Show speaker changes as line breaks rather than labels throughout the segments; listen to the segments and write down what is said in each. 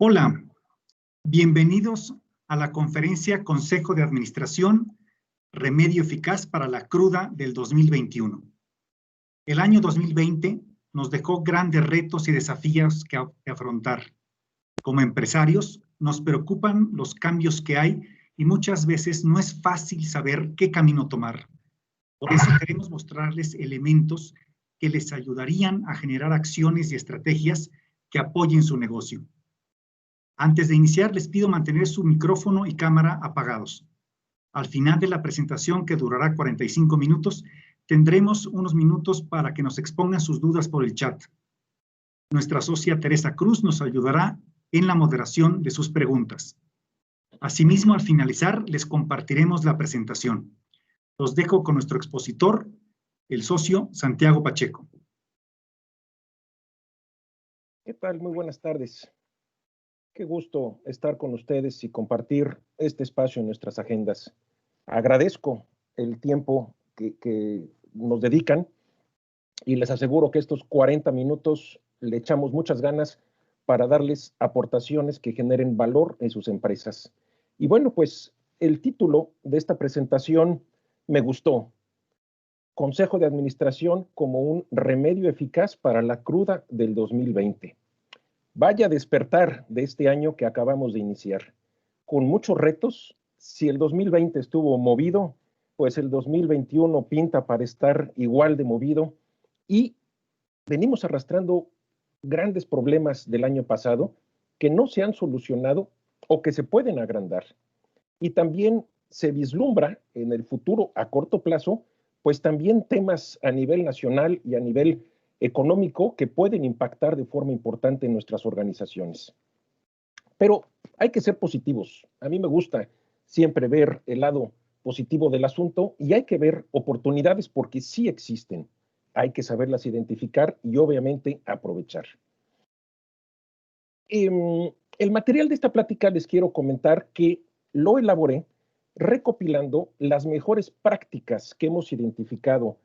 Hola, bienvenidos a la conferencia Consejo de Administración, Remedio Eficaz para la Cruda del 2021. El año 2020 nos dejó grandes retos y desafíos que afrontar. Como empresarios, nos preocupan los cambios que hay y muchas veces no es fácil saber qué camino tomar. Por eso queremos mostrarles elementos que les ayudarían a generar acciones y estrategias que apoyen su negocio. Antes de iniciar, les pido mantener su micrófono y cámara apagados. Al final de la presentación, que durará 45 minutos, tendremos unos minutos para que nos expongan sus dudas por el chat. Nuestra socia Teresa Cruz nos ayudará en la moderación de sus preguntas. Asimismo, al finalizar, les compartiremos la presentación. Los dejo con nuestro expositor, el socio Santiago Pacheco.
¿Qué tal? Muy buenas tardes. Qué gusto estar con ustedes y compartir este espacio en nuestras agendas. Agradezco el tiempo que nos dedican y les aseguro que estos 40 minutos le echamos muchas ganas para darles aportaciones que generen valor en sus empresas. Y bueno, pues el título de esta presentación me gustó. Consejo de Administración como un remedio eficaz para la cruda del 2020. Vaya despertar de este año que acabamos de iniciar, con muchos retos. Si el 2020 estuvo movido, pues el 2021 pinta para estar igual de movido y venimos arrastrando grandes problemas del año pasado que no se han solucionado o que se pueden agrandar. Y también se vislumbra en el futuro a corto plazo, pues también temas a nivel nacional y a nivel económico que pueden impactar de forma importante en nuestras organizaciones. Pero hay que ser positivos. A mí me gusta siempre ver el lado positivo del asunto y hay que ver oportunidades porque sí existen. Hay que saberlas identificar y obviamente aprovechar. El material de esta plática les quiero comentar que lo elaboré recopilando las mejores prácticas que hemos identificado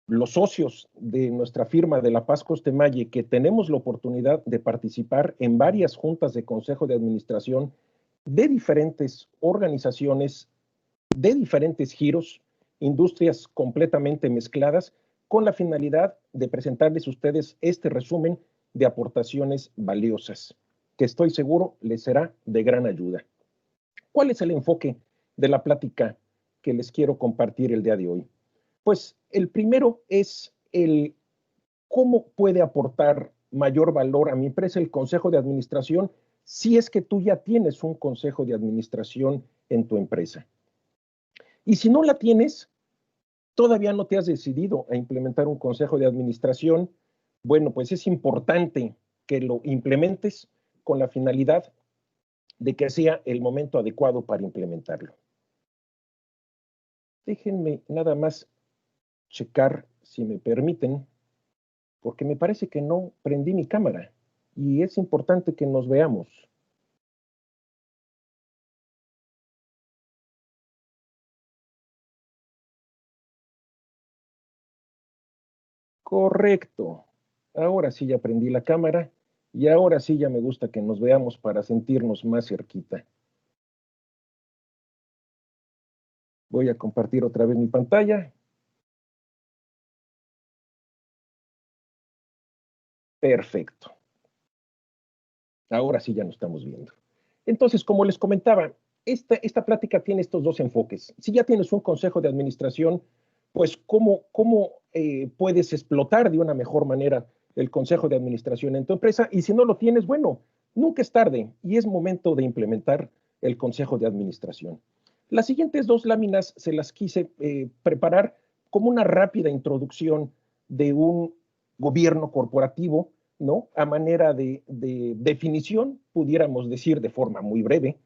los socios de nuestra firma de La Paz Costemalle, que tenemos la oportunidad de participar en varias juntas de consejo de administración de diferentes organizaciones, de diferentes giros, industrias completamente mezcladas, con la finalidad de presentarles a ustedes este resumen de aportaciones valiosas, que estoy seguro les será de gran ayuda. ¿Cuál es el enfoque de la plática que les quiero compartir el día de hoy? Pues el primero es el cómo puede aportar mayor valor a mi empresa el consejo de administración si es que tú ya tienes un consejo de administración en tu empresa. Y si no la tienes, todavía no te has decidido a implementar un consejo de administración, bueno, pues es importante que lo implementes con la finalidad de que sea el momento adecuado para implementarlo. Déjenme nada más checar, si me permiten, porque me parece que no prendí mi cámara y es importante que nos veamos. Correcto. Ahora sí ya prendí la cámara y ahora sí ya me gusta que nos veamos para sentirnos más cerquita. Voy a compartir otra vez mi pantalla. Perfecto. Ahora sí ya nos estamos viendo. Entonces, como les comentaba, esta plática tiene estos dos enfoques. Si ya tienes un consejo de administración, pues cómo puedes explotar de una mejor manera el consejo de administración en tu empresa. Y si no lo tienes, bueno, nunca es tarde y es momento de implementar el consejo de administración. Las siguientes dos láminas se las quise preparar como una rápida introducción de un gobierno corporativo, ¿no? A manera de definición, pudiéramos decir de forma muy breve,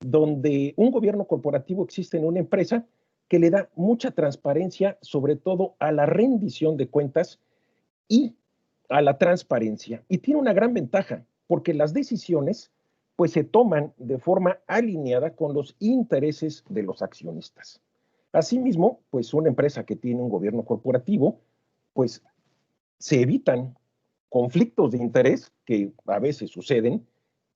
donde un gobierno corporativo existe en una empresa que le da mucha transparencia, sobre todo a la rendición de cuentas y a la transparencia. Y tiene una gran ventaja, porque las decisiones pues se toman de forma alineada con los intereses de los accionistas. Asimismo, pues una empresa que tiene un gobierno corporativo, pues se evitan conflictos de interés que a veces suceden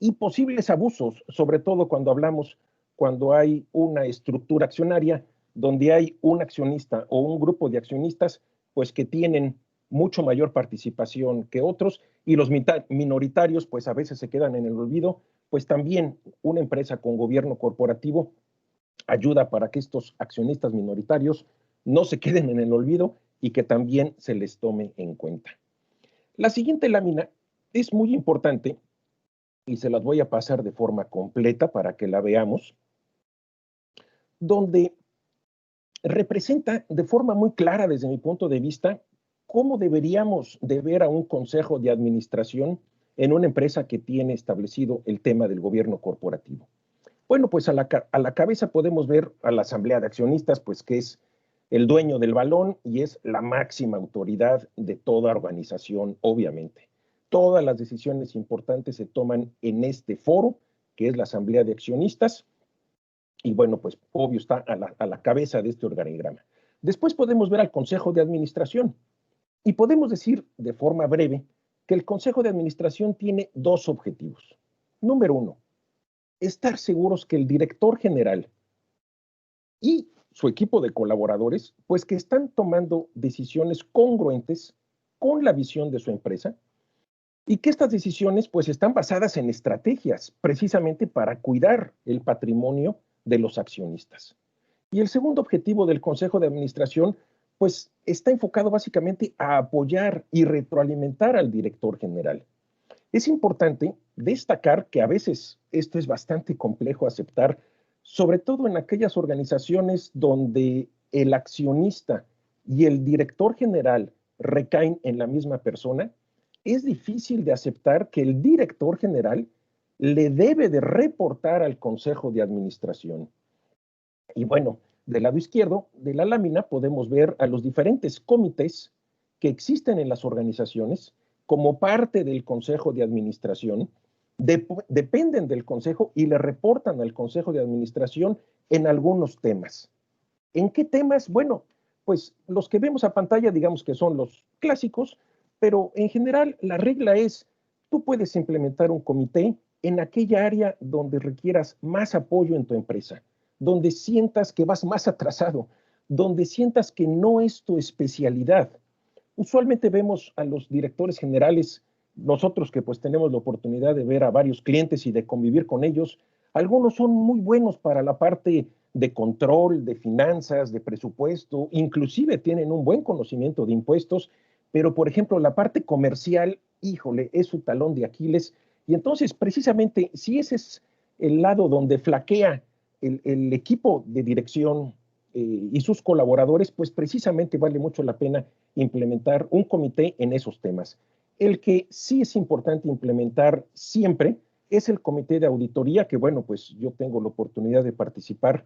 y posibles abusos, sobre todo cuando hay una estructura accionaria donde hay un accionista o un grupo de accionistas, pues que tienen mucho mayor participación que otros, y los minoritarios, pues a veces se quedan en el olvido. Pues también una empresa con gobierno corporativo ayuda para que estos accionistas minoritarios no se queden en el olvido y que también se les tome en cuenta. La siguiente lámina es muy importante y se las voy a pasar de forma completa para que la veamos, donde representa de forma muy clara, desde mi punto de vista, cómo deberíamos de ver a un consejo de administración en una empresa que tiene establecido el tema del gobierno corporativo. Bueno, pues a la cabeza podemos ver a la asamblea de accionistas, pues que es el dueño del balón y es la máxima autoridad de toda organización, obviamente. Todas las decisiones importantes se toman en este foro, que es la asamblea de accionistas, y bueno, pues obvio está a la cabeza de este organigrama. Después podemos ver al consejo de administración y podemos decir de forma breve que el consejo de administración tiene dos objetivos. Número uno, estar seguros que el director general y su equipo de colaboradores, pues que están tomando decisiones congruentes con la visión de su empresa y que estas decisiones pues están basadas en estrategias precisamente para cuidar el patrimonio de los accionistas. Y el segundo objetivo del Consejo de Administración pues está enfocado básicamente a apoyar y retroalimentar al director general. Es importante destacar que a veces esto es bastante complejo aceptar, sobre todo en aquellas organizaciones donde el accionista y el director general recaen en la misma persona. Es difícil de aceptar que el director general le debe de reportar al consejo de administración. Y bueno, del lado izquierdo de la lámina podemos ver a los diferentes comités que existen en las organizaciones como parte del consejo de administración, dependen del consejo y le reportan al consejo de administración en algunos temas. ¿En qué temas? Bueno, pues los que vemos a pantalla, digamos que son los clásicos, pero en general la regla es, tú puedes implementar un comité en aquella área donde requieras más apoyo en tu empresa, donde sientas que vas más atrasado, donde sientas que no es tu especialidad. Usualmente vemos a los directores generales, nosotros que pues tenemos la oportunidad de ver a varios clientes y de convivir con ellos, algunos son muy buenos para la parte de control, de finanzas, de presupuesto, inclusive tienen un buen conocimiento de impuestos, pero por ejemplo la parte comercial, híjole, es su talón de Aquiles. Y entonces precisamente si ese es el lado donde flaquea el equipo de dirección y sus colaboradores, pues precisamente vale mucho la pena implementar un comité en esos temas. El que sí es importante implementar siempre es el comité de auditoría, que bueno, pues yo tengo la oportunidad de participar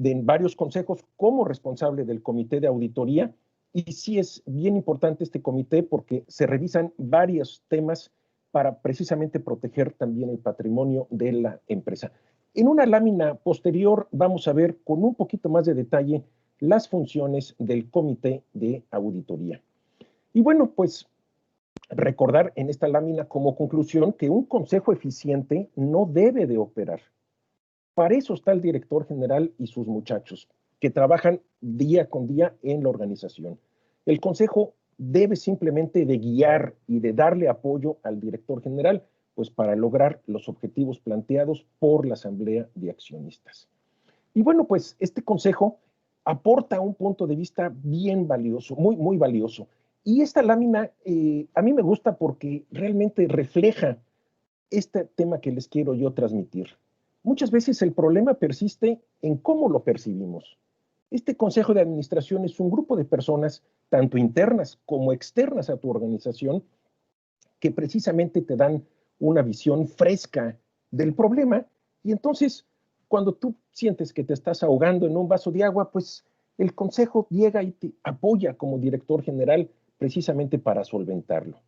en varios consejos como responsable del comité de auditoría, y sí es bien importante este comité porque se revisan varios temas para precisamente proteger también el patrimonio de la empresa. En una lámina posterior vamos a ver con un poquito más de detalle las funciones del comité de auditoría. Y bueno, pues recordar en esta lámina como conclusión que un consejo eficiente no debe de operar. Para eso está el director general y sus muchachos, que trabajan día con día en la organización. El consejo debe simplemente de guiar y de darle apoyo al director general, pues para lograr los objetivos planteados por la asamblea de accionistas. Y bueno, pues este consejo aporta un punto de vista bien valioso, muy, muy valioso. Y esta lámina a mí me gusta porque realmente refleja este tema que les quiero yo transmitir. Muchas veces el problema persiste en cómo lo percibimos. Este consejo de administración es un grupo de personas, tanto internas como externas a tu organización, que precisamente te dan una visión fresca del problema. Y entonces, cuando tú sientes que te estás ahogando en un vaso de agua, pues el consejo llega y te apoya como director general precisamente para solventarlo.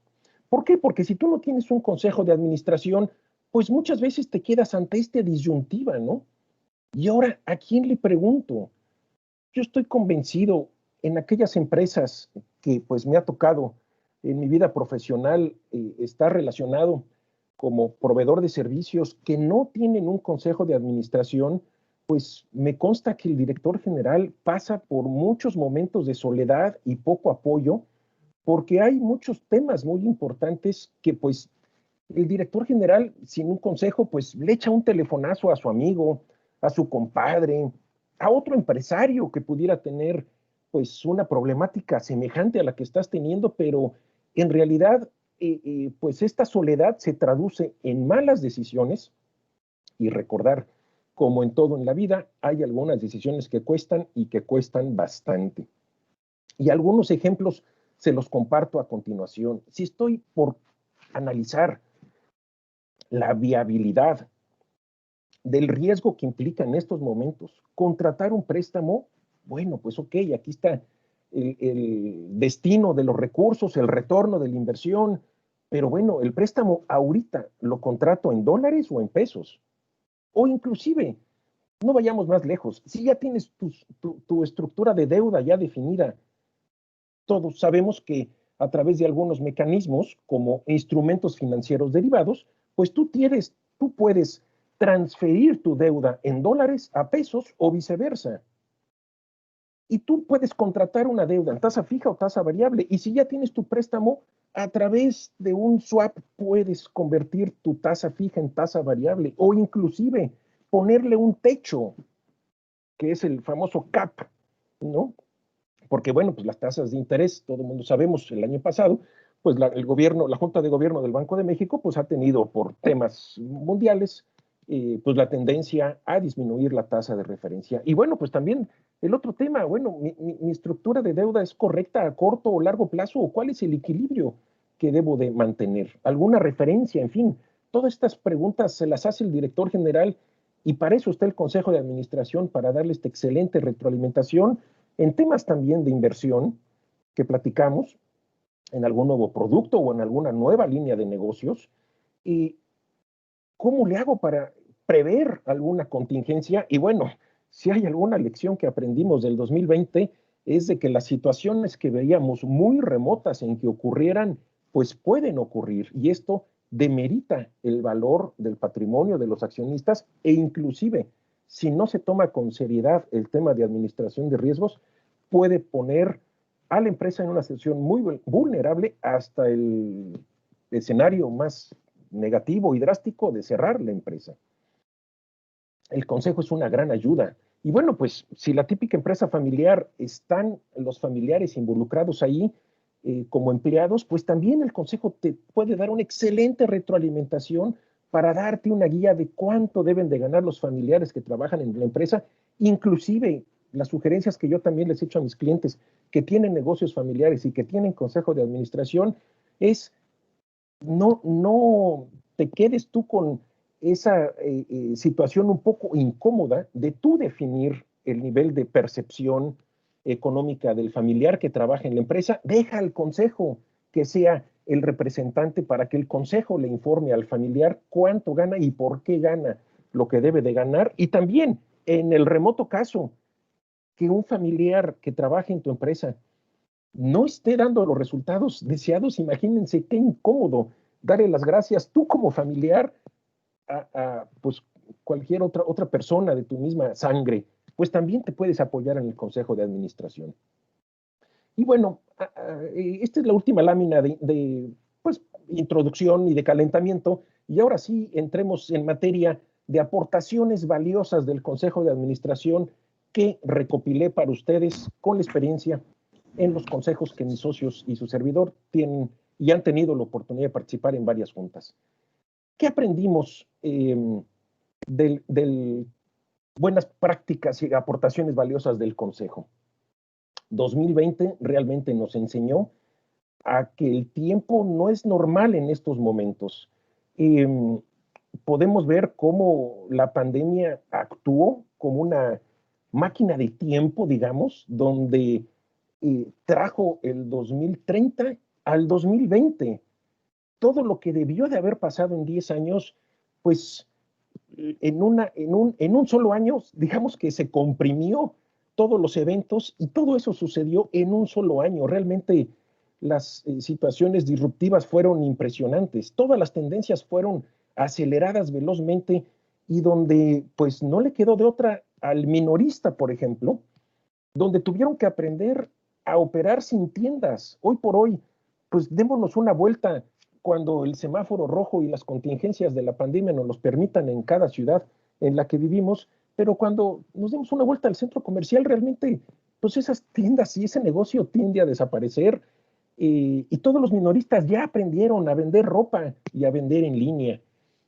¿Por qué? Porque si tú no tienes un consejo de administración, pues muchas veces te quedas ante esta disyuntiva, ¿no? Y ahora, ¿a quién le pregunto? Yo estoy convencido en aquellas empresas que pues me ha tocado en mi vida profesional estar relacionado como proveedor de servicios que no tienen un consejo de administración, pues me consta que el director general pasa por muchos momentos de soledad y poco apoyo, porque hay muchos temas muy importantes que pues el director general sin un consejo pues le echa un telefonazo a su amigo, a su compadre, a otro empresario que pudiera tener pues una problemática semejante a la que estás teniendo, pero en realidad pues esta soledad se traduce en malas decisiones y recordar, como en todo en la vida, hay algunas decisiones que cuestan y que cuestan bastante. Y algunos ejemplos se los comparto a continuación. Si estoy por analizar la viabilidad del riesgo que implica en estos momentos contratar un préstamo, bueno, pues ok, aquí está el destino de los recursos, el retorno de la inversión, pero bueno, el préstamo ahorita lo contrato en dólares o en pesos, o inclusive, no vayamos más lejos, si ya tienes tu estructura de deuda ya definida, todos sabemos que a través de algunos mecanismos como instrumentos financieros derivados, pues tú puedes transferir tu deuda en dólares a pesos o viceversa. Y tú puedes contratar una deuda en tasa fija o tasa variable. Y si ya tienes tu préstamo, a través de un swap puedes convertir tu tasa fija en tasa variable o inclusive ponerle un techo, que es el famoso cap, ¿no? Porque, bueno, pues las tasas de interés, todo el mundo sabemos, el año pasado, pues el gobierno, la Junta de Gobierno del Banco de México, pues ha tenido por temas mundiales, pues la tendencia a disminuir la tasa de referencia. Y bueno, pues también el otro tema, bueno, mi estructura de deuda es correcta a corto o largo plazo, o cuál es el equilibrio que debo de mantener, alguna referencia, en fin, todas estas preguntas se las hace el director general y para eso está el Consejo de Administración, para darle esta excelente retroalimentación en temas también de inversión que platicamos, en algún nuevo producto o en alguna nueva línea de negocios, y cómo le hago para prever alguna contingencia. Y bueno, si hay alguna lección que aprendimos del 2020 es de que las situaciones que veíamos muy remotas en que ocurrieran, pues pueden ocurrir, y esto demerita el valor del patrimonio de los accionistas e inclusive si no se toma con seriedad el tema de administración de riesgos, puede poner a la empresa en una situación muy vulnerable hasta el escenario más negativo y drástico de cerrar la empresa. El consejo es una gran ayuda. Y bueno, pues si la típica empresa familiar están los familiares involucrados ahí como empleados, pues también el consejo te puede dar una excelente retroalimentación para darte una guía de cuánto deben de ganar los familiares que trabajan en la empresa, inclusive las sugerencias que yo también les he hecho a mis clientes que tienen negocios familiares y que tienen consejo de administración es no te quedes tú con esa situación un poco incómoda de tú definir el nivel de percepción económica del familiar que trabaja en la empresa. Deja al consejo que sea el representante para que el consejo le informe al familiar cuánto gana y por qué gana lo que debe de ganar. Y también, en el remoto caso, que un familiar que trabaje en tu empresa no esté dando los resultados deseados, imagínense qué incómodo darle las gracias tú como familiar a pues cualquier otra persona de tu misma sangre, pues también te puedes apoyar en el consejo de administración. Y bueno, esta es la última lámina de pues, introducción y de calentamiento, y ahora sí entremos en materia de aportaciones valiosas del consejo de administración que recopilé para ustedes con la experiencia en los consejos que mis socios y su servidor tienen y han tenido la oportunidad de participar en varias juntas. ¿Qué aprendimos del buenas prácticas y aportaciones valiosas del Consejo? 2020 realmente nos enseñó a que el tiempo no es normal en estos momentos. Podemos ver cómo la pandemia actuó como una máquina de tiempo, digamos, donde trajo el 2030 al 2020. Todo lo que debió de haber pasado en 10 años, pues en un solo año, digamos que se comprimió todos los eventos y todo eso sucedió en un solo año. Realmente las situaciones disruptivas fueron impresionantes. Todas las tendencias fueron aceleradas velozmente y donde pues no le quedó de otra al minorista, por ejemplo, donde tuvieron que aprender a operar sin tiendas. Hoy por hoy, pues démonos una vuelta cuando el semáforo rojo y las contingencias de la pandemia nos los permitan en cada ciudad en la que vivimos, pero cuando nos demos una vuelta al centro comercial, realmente, pues esas tiendas y ese negocio tiende a desaparecer, y todos los minoristas ya aprendieron a vender ropa y a vender en línea.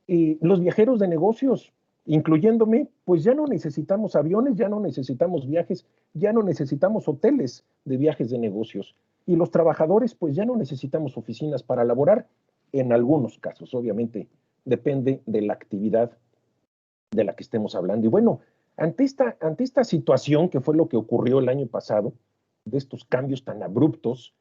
Los viajeros de negocios, incluyéndome, pues ya no necesitamos aviones, ya no necesitamos viajes, ya no necesitamos hoteles de viajes de negocios. Y los trabajadores, pues ya no necesitamos oficinas para laborar, en algunos casos, obviamente, depende de la actividad de la que estemos hablando. Y bueno, ante esta situación, que fue lo que ocurrió el año pasado, de estos cambios tan abruptos,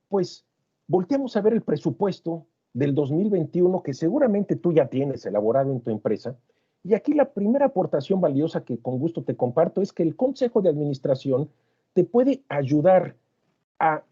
pues volteamos a ver el presupuesto del 2021 que seguramente tú ya tienes elaborado en tu empresa. Y aquí la primera aportación valiosa que con gusto te comparto es que el Consejo de Administración te puede ayudar a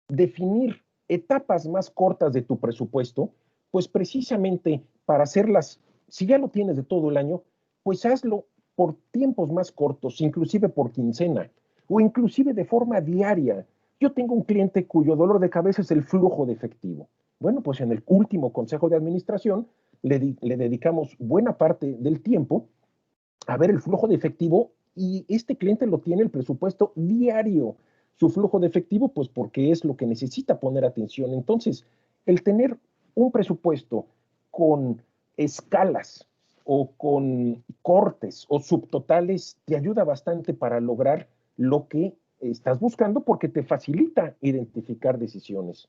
definir etapas más cortas de tu presupuesto, pues precisamente para hacerlas, si ya lo tienes de todo el año, pues hazlo por tiempos más cortos, inclusive por quincena o inclusive de forma diaria. Yo tengo un cliente cuyo dolor de cabeza es el flujo de efectivo. Bueno, pues en el último consejo de administración le dedicamos buena parte del tiempo a ver el flujo de efectivo, y este cliente lo tiene el presupuesto diario, su flujo de efectivo, pues porque es lo que necesita poner atención. Entonces, el tener un presupuesto con escalas o con cortes o subtotales te ayuda bastante para lograr lo que estás buscando, porque te facilita identificar decisiones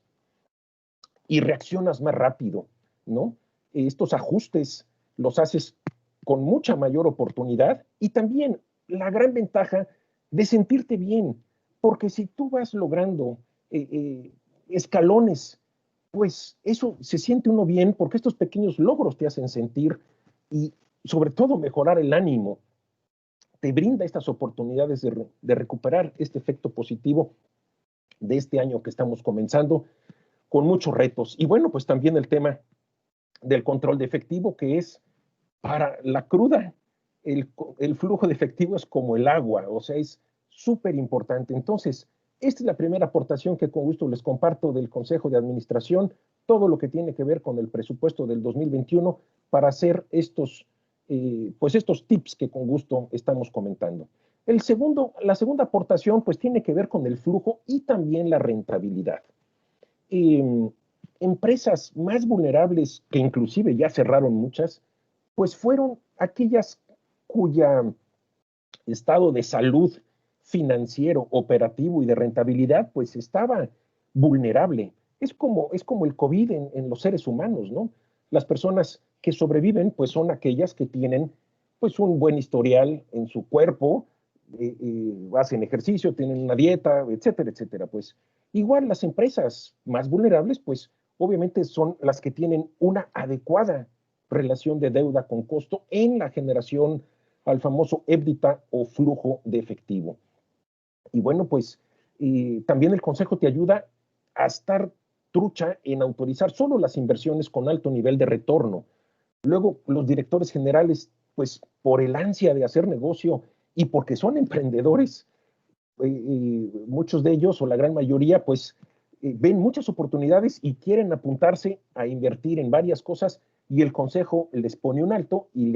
y reaccionas más rápido, ¿no? Estos ajustes los haces con mucha mayor oportunidad, y también la gran ventaja de sentirte bien, porque si tú vas logrando escalones, pues eso se siente uno bien, porque estos pequeños logros te hacen sentir, y sobre todo mejorar el ánimo, te brinda estas oportunidades de recuperar este efecto positivo de este año que estamos comenzando, con muchos retos. Y bueno, pues también el tema del control de efectivo, que es para la cruda. El flujo de efectivo es como el agua, o sea, es súper importante. Entonces, esta es la primera aportación que con gusto les comparto del Consejo de Administración, todo lo que tiene que ver con el presupuesto del 2021 para hacer pues estos tips que con gusto estamos comentando. La segunda aportación pues tiene que ver con el flujo y también la rentabilidad. Empresas más vulnerables, que inclusive ya cerraron muchas, pues fueron aquellas cuya estado de salud financiero, operativo y de rentabilidad pues estaba vulnerable. Es como el COVID en los seres humanos, ¿no? Las personas que sobreviven pues son aquellas que tienen pues un buen historial en su cuerpo, hacen ejercicio, tienen una dieta, etcétera, etcétera. Pues igual las empresas más vulnerables pues obviamente son las que tienen una adecuada relación de deuda con costo en la generación al famoso EBITDA o flujo de efectivo. Y bueno, pues también el consejo te ayuda a estar trucha en autorizar solo las inversiones con alto nivel de retorno. Luego, los directores generales, pues por el ansia de hacer negocio y porque son emprendedores, muchos de ellos o la gran mayoría, pues ven muchas oportunidades y quieren apuntarse a invertir en varias cosas, y el consejo les pone un alto y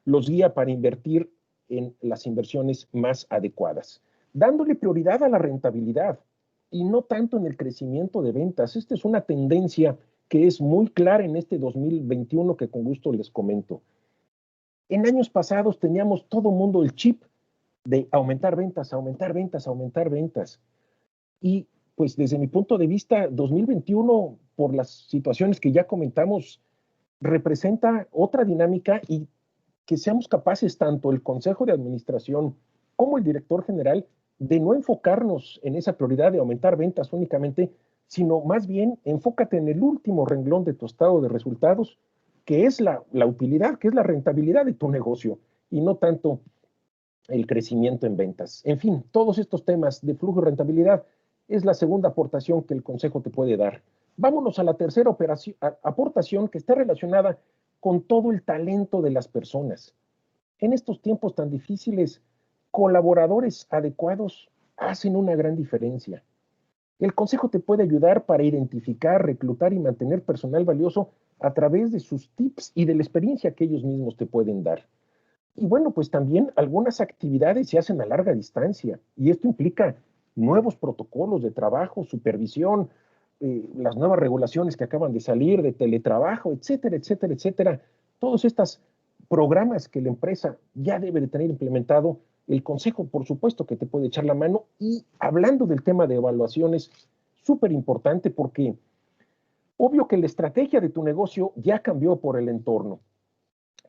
los guía para invertir en las inversiones más adecuadas, dándole prioridad a la rentabilidad y no tanto en el crecimiento de ventas. Esta es una tendencia que es muy clara en este 2021 que con gusto les comento. En años pasados teníamos todo mundo el chip de aumentar ventas, aumentar ventas, aumentar ventas. Y pues desde mi punto de vista, 2021, por las situaciones que ya comentamos, representa otra dinámica, y que seamos capaces, tanto el Consejo de Administración como el director general, de no enfocarnos en esa prioridad de aumentar ventas únicamente, sino más bien enfócate en el último renglón de tu estado de resultados, que es la utilidad, que es la rentabilidad de tu negocio, y no tanto el crecimiento en ventas. En fin, todos estos temas de flujo y rentabilidad es la segunda aportación que el Consejo te puede dar. Vámonos a la tercera aportación, que está relacionada con todo el talento de las personas. En estos tiempos tan difíciles, colaboradores adecuados hacen una gran diferencia. El Consejo te puede ayudar para identificar, reclutar y mantener personal valioso a través de sus tips y de la experiencia que ellos mismos te pueden dar. Y bueno, pues también algunas actividades se hacen a larga distancia y esto implica nuevos protocolos de trabajo, supervisión, las nuevas regulaciones que acaban de salir de teletrabajo, etcétera, etcétera, etcétera. Todos estos programas que la empresa ya debe de tener implementado, el Consejo, por supuesto, que te puede echar la mano. Y hablando del tema de evaluaciones, súper importante porque obvio que la estrategia de tu negocio ya cambió por el entorno.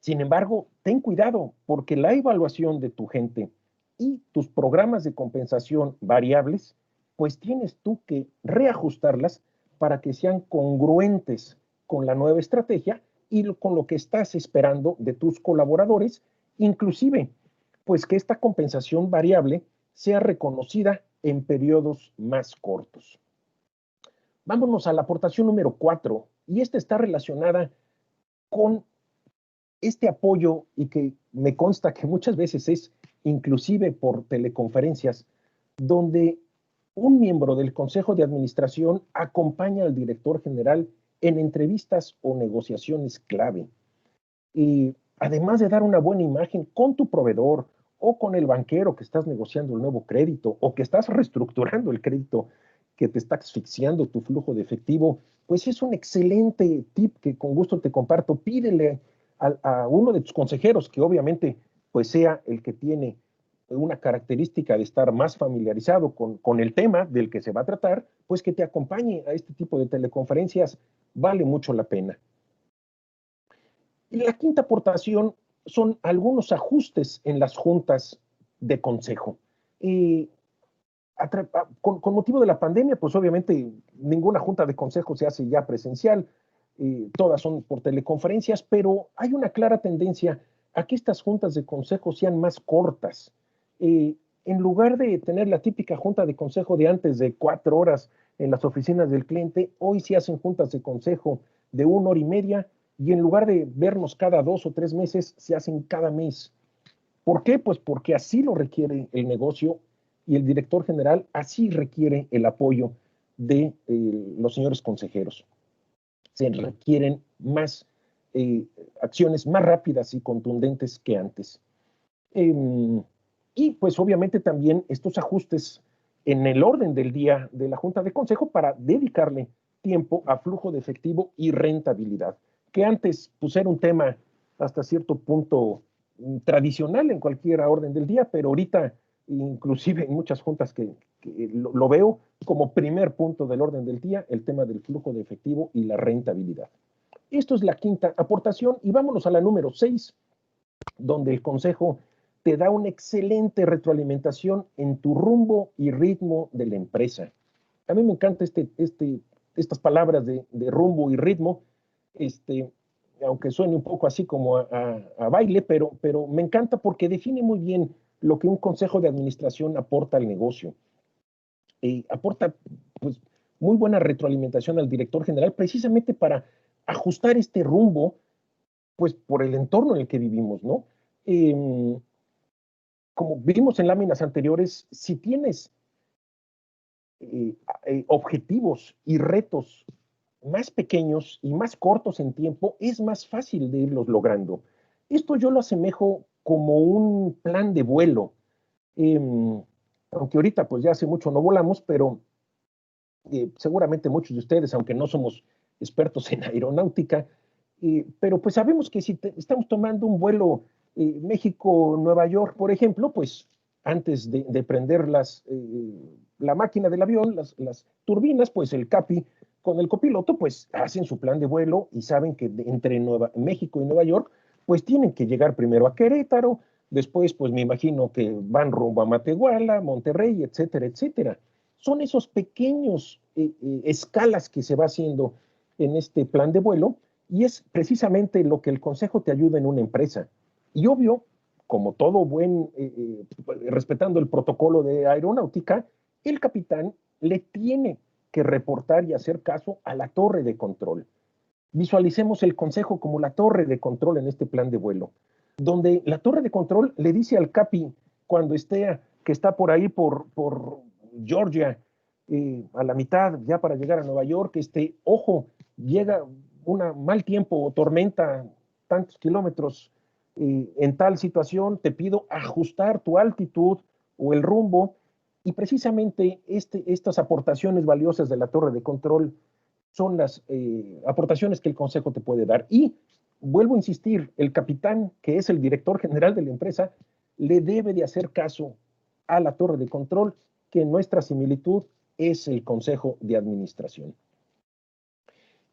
Sin embargo, ten cuidado porque la evaluación de tu gente y tus programas de compensación variables, pues tienes tú que reajustarlas para que sean congruentes con la nueva estrategia y con lo que estás esperando de tus colaboradores, inclusive, pues que esta compensación variable sea reconocida en periodos más cortos. Vámonos a la aportación número 4, y esta está relacionada con este apoyo, y que me consta que muchas veces es inclusive por teleconferencias, donde un miembro del Consejo de Administración acompaña al director general en entrevistas o negociaciones clave. Y además de dar una buena imagen con tu proveedor o con el banquero que estás negociando el nuevo crédito o que estás reestructurando el crédito que te está asfixiando tu flujo de efectivo, pues es un excelente tip que con gusto te comparto. Pídele a uno de tus consejeros, que obviamente pues sea el que tiene una característica de estar más familiarizado con el tema del que se va a tratar, pues que te acompañe a este tipo de teleconferencias. Vale mucho la pena. Y la quinta aportación son algunos ajustes en las juntas de consejo. Con motivo de la pandemia, pues obviamente ninguna junta de consejo se hace ya presencial, todas son por teleconferencias, pero hay una clara tendencia a que estas juntas de consejo sean más cortas. En lugar de tener la típica junta de consejo de antes de 4 horas en las oficinas del cliente, hoy se hacen juntas de consejo de 1 hora y media, y en lugar de vernos cada 2 o 3 meses, se hacen cada mes. ¿Por qué? Pues porque así lo requiere el negocio y el director general así requiere el apoyo de los señores consejeros. Se requieren más acciones más rápidas y contundentes que antes. Y pues obviamente también estos ajustes en el orden del día de la Junta de Consejo para dedicarle tiempo a flujo de efectivo y rentabilidad, que antes pues era un tema hasta cierto punto tradicional en cualquier orden del día, pero ahorita inclusive en muchas juntas que lo veo como primer punto del orden del día, el tema del flujo de efectivo y la rentabilidad. Esto es la quinta aportación, y vámonos a la número 6, donde el Consejo te da una excelente retroalimentación en tu rumbo y ritmo de la empresa. A mí me encanta estas palabras de rumbo y ritmo, aunque suene un poco así como a baile, pero me encanta porque define muy bien lo que un consejo de administración aporta al negocio. Aporta pues, muy buena retroalimentación al director general precisamente para ajustar este rumbo pues por el entorno en el que vivimos, ¿no? Como vimos en láminas anteriores, si tienes objetivos y retos más pequeños y más cortos en tiempo, es más fácil de irlos logrando. Esto yo lo asemejo como un plan de vuelo. Aunque ahorita pues ya hace mucho no volamos, pero seguramente muchos de ustedes, aunque no somos expertos en aeronáutica, pero pues sabemos que si estamos tomando un vuelo México-Nueva York, por ejemplo, pues antes de prender la máquina del avión, las turbinas, pues el CAPI con el copiloto, pues hacen su plan de vuelo y saben que entre México y Nueva York, pues tienen que llegar primero a Querétaro, después pues me imagino que van rumbo a Matehuala, Monterrey, etcétera, etcétera. Son esos pequeños escalas que se va haciendo en este plan de vuelo, y es precisamente lo que el consejo te ayuda en una empresa. Y obvio, como todo buen, respetando el protocolo de aeronáutica, el capitán le tiene que reportar y hacer caso a la torre de control. Visualicemos el consejo como la torre de control en este plan de vuelo, donde la torre de control le dice al CAPI cuando que está por ahí por Georgia, a la mitad ya para llegar a Nueva York, ojo, llega un mal tiempo o tormenta, tantos kilómetros en tal situación, te pido ajustar tu altitud o el rumbo, y precisamente estas aportaciones valiosas de la torre de control son las aportaciones que el consejo te puede dar. Y vuelvo a insistir, el capitán, que es el director general de la empresa, le debe de hacer caso a la torre de control, que en nuestra similitud es el consejo de administración.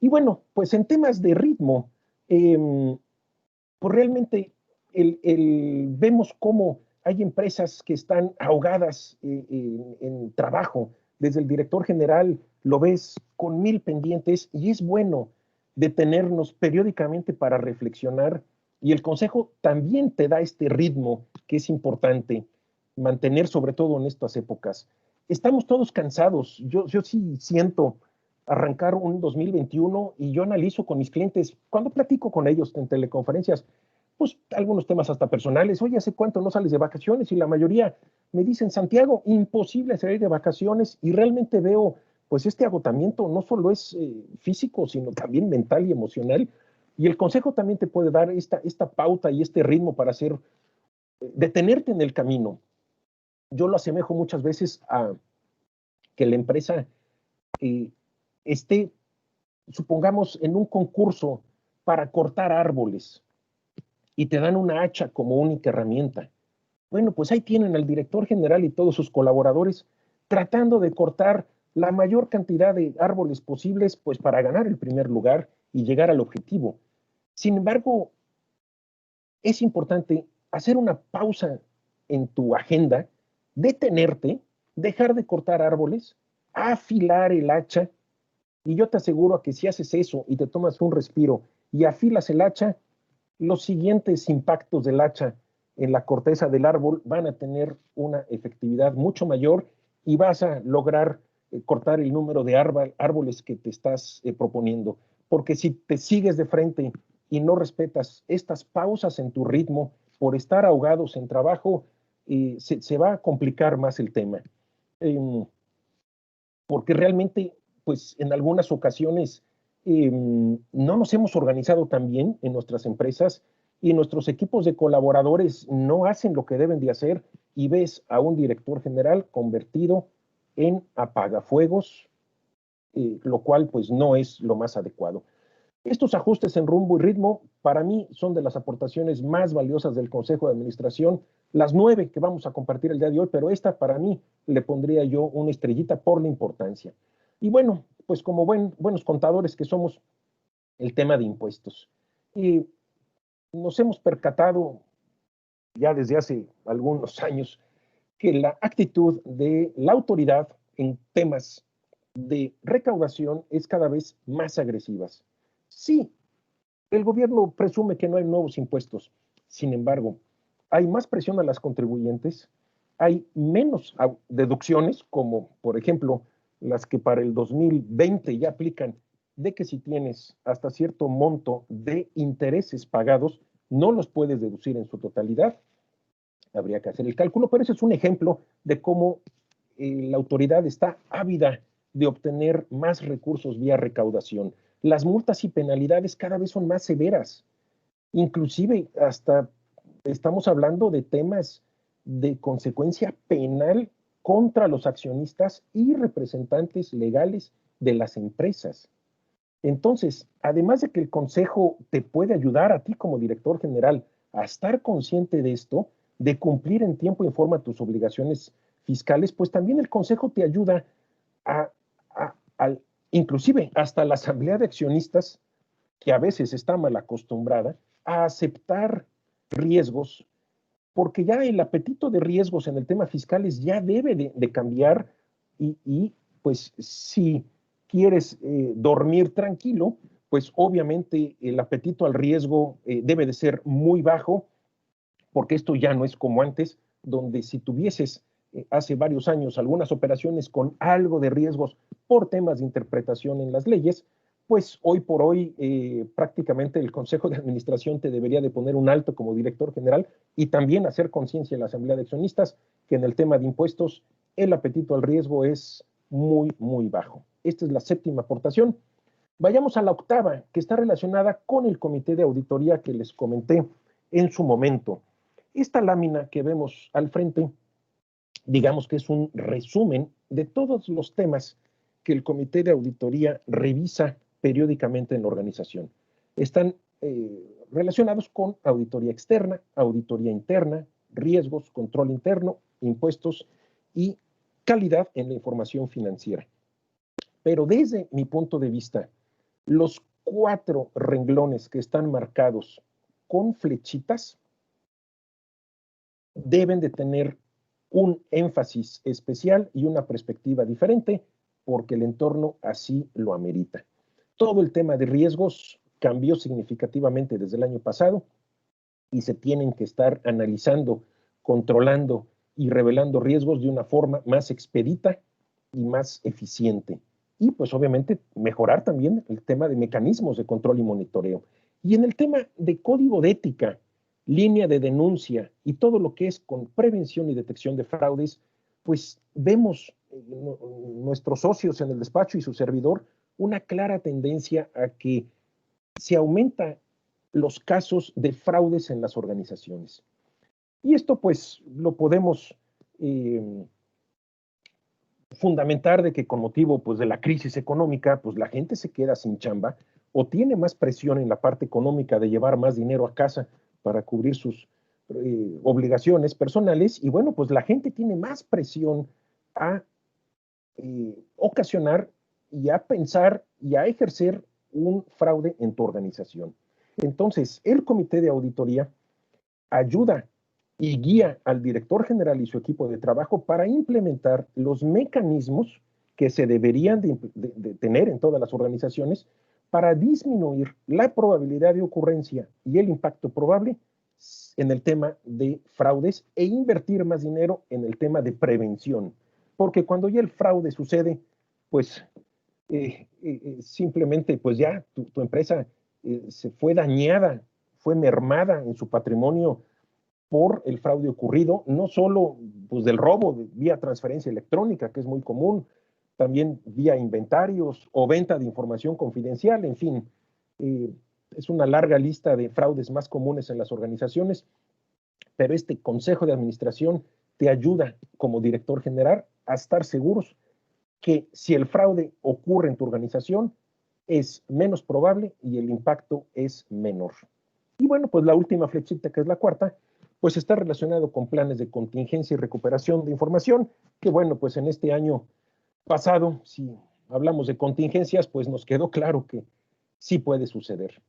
Y bueno, pues en temas de ritmo, pues realmente vemos cómo hay empresas que están ahogadas en trabajo. Desde el director general lo ves con 1000 pendientes, y es bueno detenernos periódicamente para reflexionar, y el consejo también te da este ritmo que es importante mantener, sobre todo en estas épocas. Estamos todos cansados. Yo sí siento arrancar un 2021, y yo analizo con mis clientes, cuando platico con ellos en teleconferencias, pues algunos temas hasta personales. Oye, ¿hace cuánto no sales de vacaciones? Y la mayoría me dicen, Santiago, imposible salir de vacaciones, y realmente veo, pues este agotamiento no solo es físico, sino también mental y emocional, y el consejo también te puede dar esta pauta y este ritmo para detenerte en el camino. Yo lo asemejo muchas veces a que la empresa esté, supongamos, en un concurso para cortar árboles, y te dan una hacha como única herramienta. Bueno, pues ahí tienen al director general y todos sus colaboradores tratando de cortar la mayor cantidad de árboles posibles, pues para ganar el primer lugar y llegar al objetivo. Sin embargo, es importante hacer una pausa en tu agenda, detenerte, dejar de cortar árboles, afilar el hacha, y yo te aseguro que si haces eso y te tomas un respiro y afilas el hacha, los siguientes impactos del hacha en la corteza del árbol van a tener una efectividad mucho mayor, y vas a lograr cortar el número de árboles que te estás proponiendo. Porque si te sigues de frente y no respetas estas pausas en tu ritmo por estar ahogados en trabajo, se va a complicar más el tema. Porque realmente, pues en algunas ocasiones no nos hemos organizado tan bien en nuestras empresas, y nuestros equipos de colaboradores no hacen lo que deben de hacer, y ves a un director general convertido en apagafuegos, lo cual pues no es lo más adecuado. Estos ajustes en rumbo y ritmo para mí son de las aportaciones más valiosas del Consejo de Administración, las 9 que vamos a compartir el día de hoy, pero esta para mí le pondría yo una estrellita por la importancia. Y bueno, pues como buenos contadores que somos, el tema de impuestos. Y nos hemos percatado ya desde hace algunos años que la actitud de la autoridad en temas de recaudación es cada vez más agresiva. Sí, el gobierno presume que no hay nuevos impuestos. Sin embargo, hay más presión a las contribuyentes, hay menos deducciones, como por ejemplo las que para el 2020 ya aplican, de que si tienes hasta cierto monto de intereses pagados, no los puedes deducir en su totalidad. Habría que hacer el cálculo, pero ese es un ejemplo de cómo la autoridad está ávida de obtener más recursos vía recaudación. Las multas y penalidades cada vez son más severas. Inclusive hasta estamos hablando de temas de consecuencia penal contra los accionistas y representantes legales de las empresas. Entonces, además de que el consejo te puede ayudar a ti como director general a estar consciente de esto, de cumplir en tiempo y forma tus obligaciones fiscales, pues también el consejo te ayuda inclusive hasta la asamblea de accionistas, que a veces está mal acostumbrada, a aceptar riesgos, porque ya el apetito de riesgos en el tema fiscal ya debe de cambiar, y pues si quieres dormir tranquilo, pues obviamente el apetito al riesgo debe de ser muy bajo, porque esto ya no es como antes, donde si tuvieses hace varios años algunas operaciones con algo de riesgos por temas de interpretación en las leyes, pues hoy por hoy prácticamente el Consejo de Administración te debería de poner un alto como director general y también hacer conciencia en la Asamblea de Accionistas que en el tema de impuestos el apetito al riesgo es muy, muy bajo. Esta es la séptima aportación. Vayamos a la octava, que está relacionada con el comité de auditoría que les comenté en su momento. Esta lámina que vemos al frente, digamos que es un resumen de todos los temas que el comité de auditoría revisa periódicamente en la organización. Están relacionados con auditoría externa, auditoría interna, riesgos, control interno, impuestos y calidad en la información financiera. Pero desde mi punto de vista, los 4 renglones que están marcados con flechitas deben de tener un énfasis especial y una perspectiva diferente porque el entorno así lo amerita. Todo el tema de riesgos cambió significativamente desde el año pasado y se tienen que estar analizando, controlando y revelando riesgos de una forma más expedita y más eficiente. Y pues obviamente mejorar también el tema de mecanismos de control y monitoreo. Y en el tema de código de ética, línea de denuncia y todo lo que es con prevención y detección de fraudes, pues vemos nuestros socios en el despacho y su servidor una clara tendencia a que se aumenta los casos de fraudes en las organizaciones. Y esto pues lo podemos fundamentar de que con motivo pues, de la crisis económica, pues la gente se queda sin chamba o tiene más presión en la parte económica de llevar más dinero a casa para cubrir sus obligaciones personales y bueno, pues la gente tiene más presión a ocasionar y a pensar y a ejercer un fraude en tu organización. Entonces, el comité de auditoría ayuda y guía al director general y su equipo de trabajo para implementar los mecanismos que se deberían de tener en todas las organizaciones para disminuir la probabilidad de ocurrencia y el impacto probable en el tema de fraudes e invertir más dinero en el tema de prevención. Porque cuando ya el fraude sucede, pues simplemente pues ya tu empresa se fue dañada, fue mermada en su patrimonio por el fraude ocurrido, no solo pues, del robo vía transferencia electrónica, que es muy común, también vía inventarios o venta de información confidencial, en fin, es una larga lista de fraudes más comunes en las organizaciones, pero este consejo de administración te ayuda como director general a estar seguros que si el fraude ocurre en tu organización, es menos probable y el impacto es menor. Y bueno, pues la última flechita, que es la cuarta, pues está relacionado con planes de contingencia y recuperación de información, que bueno, pues en este año pasado, si hablamos de contingencias, pues nos quedó claro que sí puede suceder.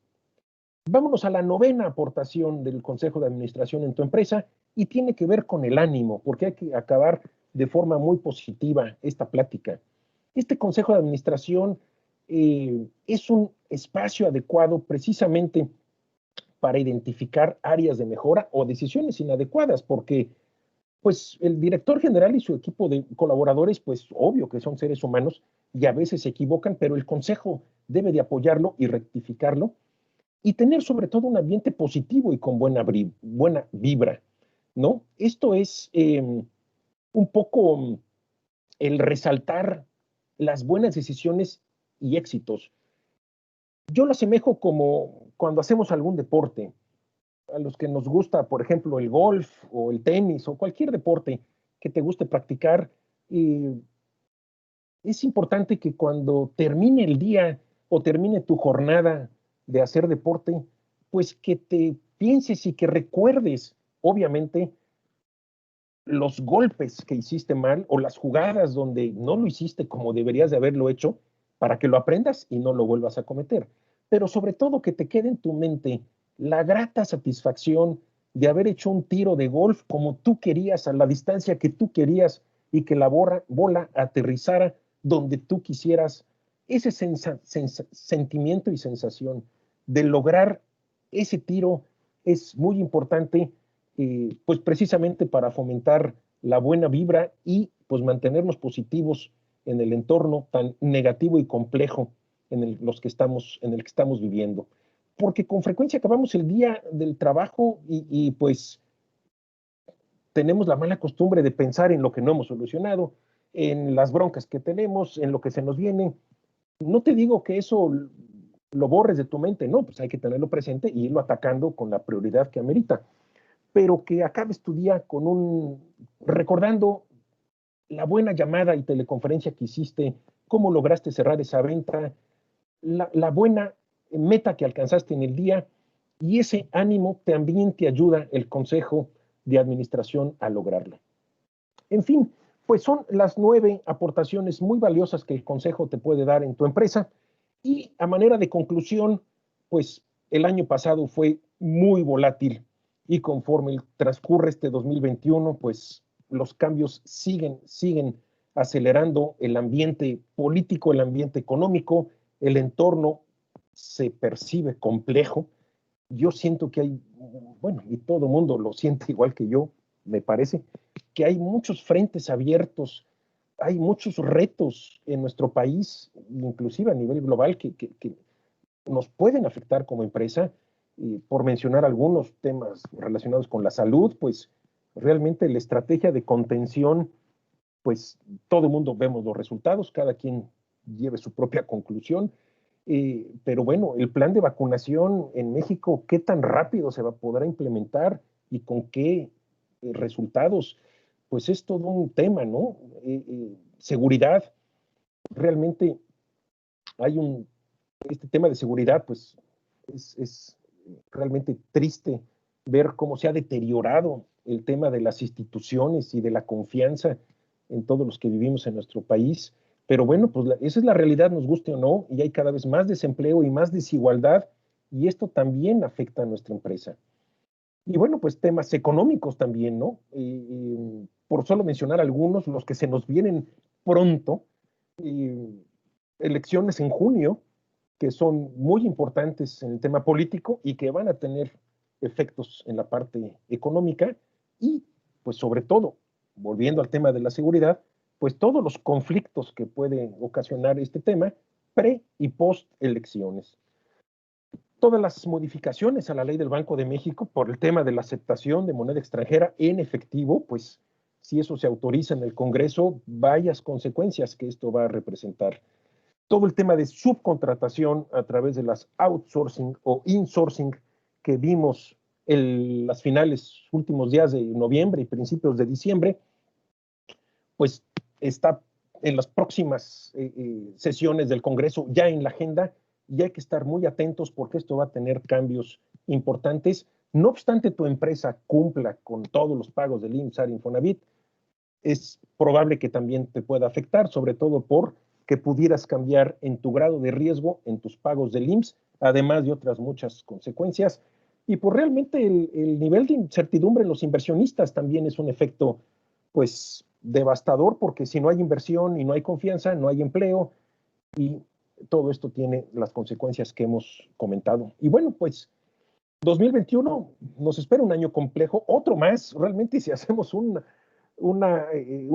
Vámonos a la novena aportación del Consejo de Administración en tu empresa y tiene que ver con el ánimo, porque hay que acabar de forma muy positiva esta plática. Este Consejo de Administración es un espacio adecuado precisamente para identificar áreas de mejora o decisiones inadecuadas, porque pues el director general y su equipo de colaboradores, pues obvio que son seres humanos y a veces se equivocan, pero el consejo debe de apoyarlo y rectificarlo y tener sobre todo un ambiente positivo y con buena vibra, ¿no? Esto es un poco el resaltar las buenas decisiones y éxitos. Yo lo asemejo como cuando hacemos algún deporte, a los que nos gusta, por ejemplo, el golf o el tenis o cualquier deporte que te guste practicar, es importante que cuando termine el día o termine tu jornada de hacer deporte, pues que te pienses y que recuerdes, obviamente, los golpes que hiciste mal o las jugadas donde no lo hiciste como deberías de haberlo hecho para que lo aprendas y no lo vuelvas a cometer. Pero sobre todo que te quede en tu mente la grata satisfacción de haber hecho un tiro de golf como tú querías, a la distancia que tú querías y que la bola aterrizara donde tú quisieras. Ese sentimiento y sensación de lograr ese tiro es muy importante, pues precisamente para fomentar la buena vibra y pues mantenernos positivos en el entorno tan negativo y complejo en el que estamos viviendo. Porque con frecuencia acabamos el día del trabajo y pues tenemos la mala costumbre de pensar en lo que no hemos solucionado, en las broncas que tenemos, en lo que se nos viene. No te digo que eso lo borres de tu mente, no, pues hay que tenerlo presente y irlo atacando con la prioridad que amerita. Pero que acabes tu día recordando la buena llamada y teleconferencia que hiciste, cómo lograste cerrar esa venta, la buena meta que alcanzaste en el día, y ese ánimo también te ayuda el consejo de administración a lograrla. En fin, pues son las 9 aportaciones muy valiosas que el consejo te puede dar en tu empresa. Y a manera de conclusión, pues el año pasado fue muy volátil y conforme transcurre este 2021, pues los cambios siguen acelerando el ambiente político, el ambiente económico, el entorno se percibe complejo. Yo siento que hay, bueno, y todo el mundo lo siente igual que yo, me parece, que hay muchos frentes abiertos, hay muchos retos en nuestro país, inclusive a nivel global, que nos pueden afectar como empresa. Y por mencionar algunos temas relacionados con la salud, pues realmente la estrategia de contención, pues todo el mundo vemos los resultados, cada quien lleve su propia conclusión. Pero bueno, el plan de vacunación en México, ¿qué tan rápido se podrá implementar y con qué resultados? Pues es todo un tema, ¿no? Seguridad, realmente hay este tema de seguridad, pues es realmente triste ver cómo se ha deteriorado el tema de las instituciones y de la confianza en todos los que vivimos en nuestro país. Pero bueno, pues esa es la realidad, nos guste o no, y hay cada vez más desempleo y más desigualdad, y esto también afecta a nuestra empresa. Y bueno, pues temas económicos también, ¿no? Por solo mencionar algunos, los que se nos vienen pronto, elecciones en junio, que son muy importantes en el tema político y que van a tener efectos en la parte económica y, pues sobre todo, volviendo al tema de la seguridad, pues todos los conflictos que puede ocasionar este tema pre y post elecciones. Todas las modificaciones a la ley del Banco de México por el tema de la aceptación de moneda extranjera en efectivo, pues si eso se autoriza en el Congreso, varias consecuencias que esto va a representar. Todo el tema de subcontratación a través de las outsourcing o insourcing que vimos en las últimos días de noviembre y principios de diciembre, pues está en las próximas sesiones del Congreso ya en la agenda y hay que estar muy atentos porque esto va a tener cambios importantes. No obstante tu empresa cumpla con todos los pagos del IMSS, SAR, Infonavit, es probable que también te pueda afectar, sobre todo por que pudieras cambiar en tu grado de riesgo en tus pagos del IMSS, además de otras muchas consecuencias. Y por realmente el nivel de incertidumbre en los inversionistas también es un efecto, pues, devastador, porque si no hay inversión y no hay confianza, no hay empleo, y todo esto tiene las consecuencias que hemos comentado. Y bueno, pues 2021 nos espera un año complejo, otro más, realmente si hacemos un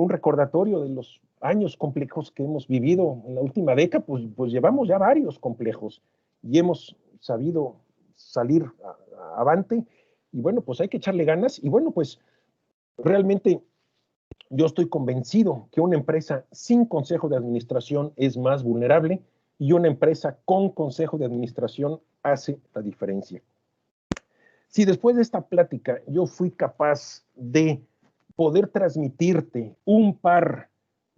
recordatorio de los años complejos que hemos vivido en la última década, pues llevamos ya varios complejos y hemos sabido salir avante y bueno, pues hay que echarle ganas y bueno, pues realmente yo estoy convencido que una empresa sin consejo de administración es más vulnerable y una empresa con consejo de administración hace la diferencia. Si después de esta plática yo fui capaz de poder transmitirte un par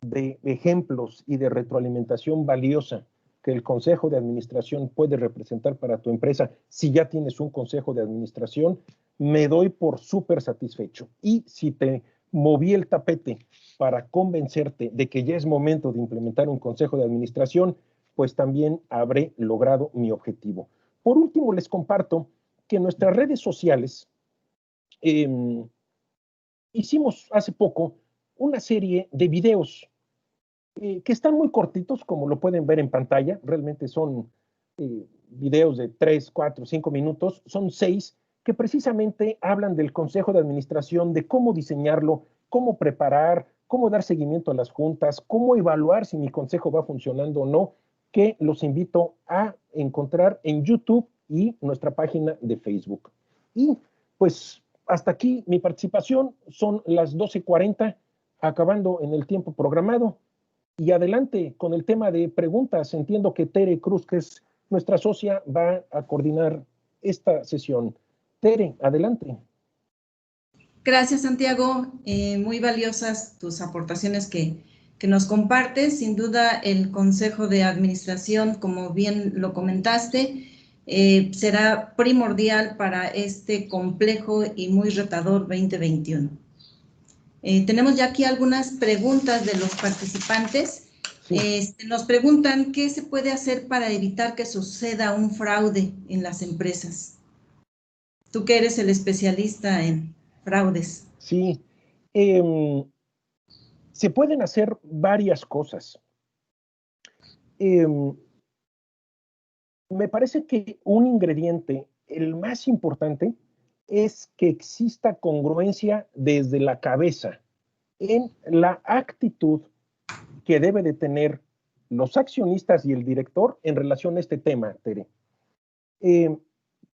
de ejemplos y de retroalimentación valiosa que el consejo de administración puede representar para tu empresa, si ya tienes un consejo de administración, me doy por súper satisfecho. Y si te moví el tapete para convencerte de que ya es momento de implementar un consejo de administración, pues también habré logrado mi objetivo. Por último, les comparto que en nuestras redes sociales hicimos hace poco una serie de videos que están muy cortitos, como lo pueden ver en pantalla. Realmente son videos de 3, 4, 5 minutos. Son 6 que precisamente hablan del consejo de administración, de cómo diseñarlo, cómo preparar, cómo dar seguimiento a las juntas, cómo evaluar si mi consejo va funcionando o no, que los invito a encontrar en YouTube y nuestra página de Facebook. Y pues hasta aquí mi participación, son las 12:40, acabando en el tiempo programado. Y adelante con el tema de preguntas. Entiendo que Tere Cruz, que es nuestra socia, va a coordinar esta sesión. Tere, adelante.
Gracias, Santiago. Muy valiosas tus aportaciones que nos compartes. Sin duda, el Consejo de Administración, como bien lo comentaste, será primordial para este complejo y muy retador 2021. Tenemos ya aquí algunas preguntas de los participantes. Sí. Nos preguntan qué se puede hacer para evitar que suceda un fraude en las empresas. Tú que eres el especialista en fraudes.
Sí, se pueden hacer varias cosas. Me parece que un ingrediente, el más importante, es que exista congruencia desde la cabeza en la actitud que debe de tener los accionistas y el director en relación a este tema, Tere.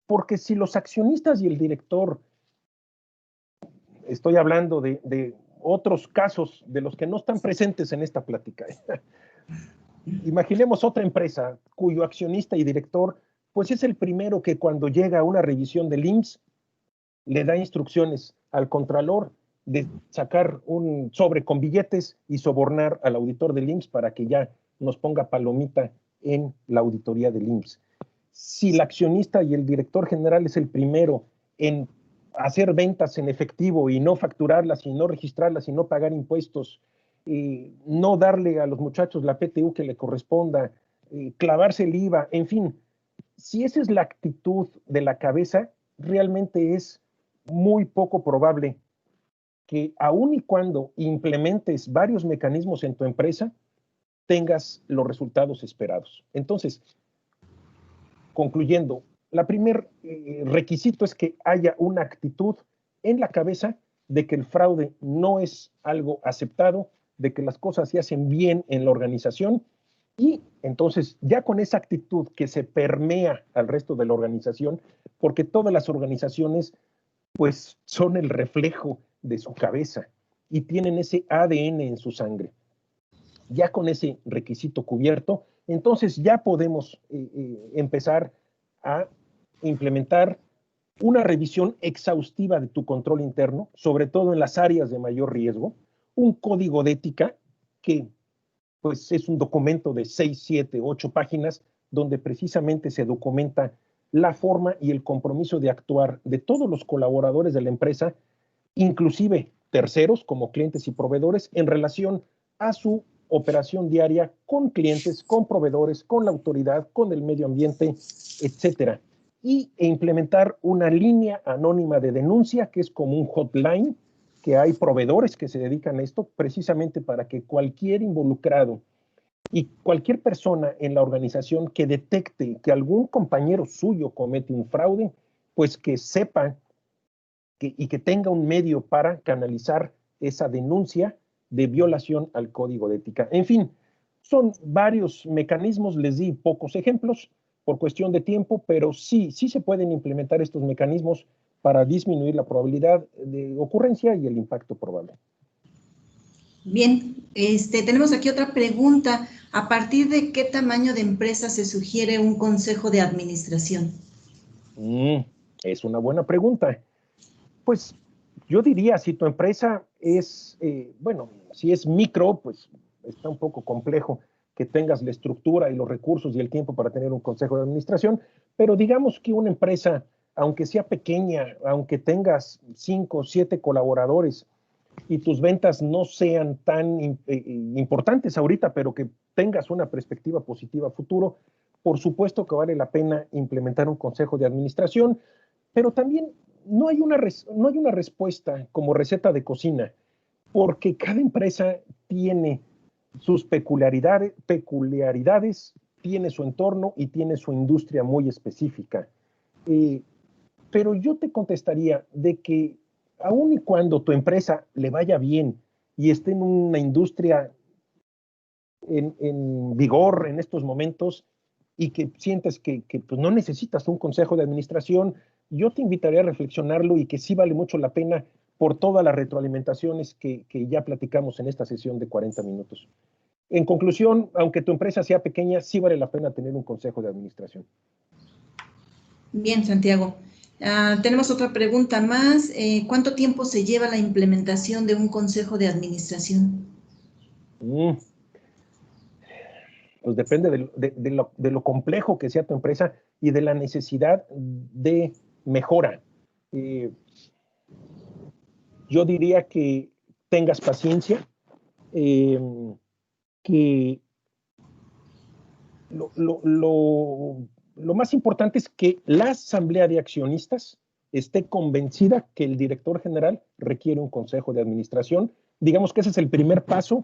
Porque si los accionistas y el director, estoy hablando de otros casos de los que no están presentes en esta plática, imaginemos otra empresa cuyo accionista y director pues es el primero que cuando llega a una revisión del IMSS le da instrucciones al contralor de sacar un sobre con billetes y sobornar al auditor del IMSS para que ya nos ponga palomita en la auditoría del IMSS. Si el accionista y el director general es el primero en hacer ventas en efectivo y no facturarlas y no registrarlas y no pagar impuestos, no darle a los muchachos la PTU que le corresponda, clavarse el IVA, en fin, si esa es la actitud de la cabeza, realmente es muy poco probable que aun y cuando implementes varios mecanismos en tu empresa, tengas los resultados esperados. Entonces, concluyendo, el primer requisito es que haya una actitud en la cabeza de que el fraude no es algo aceptado, de que las cosas se hacen bien en la organización, y entonces ya con esa actitud que se permea al resto de la organización, porque todas las organizaciones pues son el reflejo de su cabeza y tienen ese ADN en su sangre. Ya con ese requisito cubierto, entonces ya podemos empezar a implementar una revisión exhaustiva de tu control interno, sobre todo en las áreas de mayor riesgo, un código de ética que pues es un documento de 6, 7, 8 páginas donde precisamente se documenta la forma y el compromiso de actuar de todos los colaboradores de la empresa, inclusive terceros como clientes y proveedores, en relación a su operación diaria con clientes, con proveedores, con la autoridad, con el medio ambiente, etcétera. E implementar una línea anónima de denuncia que es como un hotline, que hay proveedores que se dedican a esto precisamente para que cualquier involucrado y cualquier persona en la organización que detecte que algún compañero suyo comete un fraude, pues que sepa y que tenga un medio para canalizar esa denuncia de violación al código de ética. En fin, son varios mecanismos, les di pocos ejemplos por cuestión de tiempo, pero sí se pueden implementar estos mecanismos para disminuir la probabilidad de ocurrencia y el impacto probable.
Bien, tenemos aquí otra pregunta. ¿A partir de qué tamaño de empresa se sugiere un consejo de administración?
Es una buena pregunta. Pues yo diría, si tu empresa es, bueno, si es micro, pues está un poco complejo que tengas la estructura y los recursos y el tiempo para tener un consejo de administración, pero digamos que una empresa, aunque sea pequeña, aunque tengas 5 o 7 colaboradores y tus ventas no sean tan importantes ahorita, pero que tengas una perspectiva positiva a futuro, por supuesto que vale la pena implementar un consejo de administración, pero también no hay una respuesta como receta de cocina, porque cada empresa tiene sus peculiaridades, tiene su entorno y tiene su industria muy específica. Pero yo te contestaría de que aun y cuando tu empresa le vaya bien y esté en una industria en vigor en estos momentos y que sientes que pues no necesitas un consejo de administración, yo te invitaría a reflexionarlo y que sí vale mucho la pena por todas las retroalimentaciones que ya platicamos en esta sesión de 40 minutos. En conclusión, aunque tu empresa sea pequeña, sí vale la pena tener un consejo de administración.
Bien, Santiago. Tenemos otra pregunta más. ¿Cuánto tiempo se lleva la implementación de un consejo de administración?
Pues depende de lo complejo que sea tu empresa y de la necesidad de mejora. Yo diría que tengas paciencia, que lo más importante es que la asamblea de accionistas esté convencida que el director general requiere un consejo de administración. Digamos que ese es el primer paso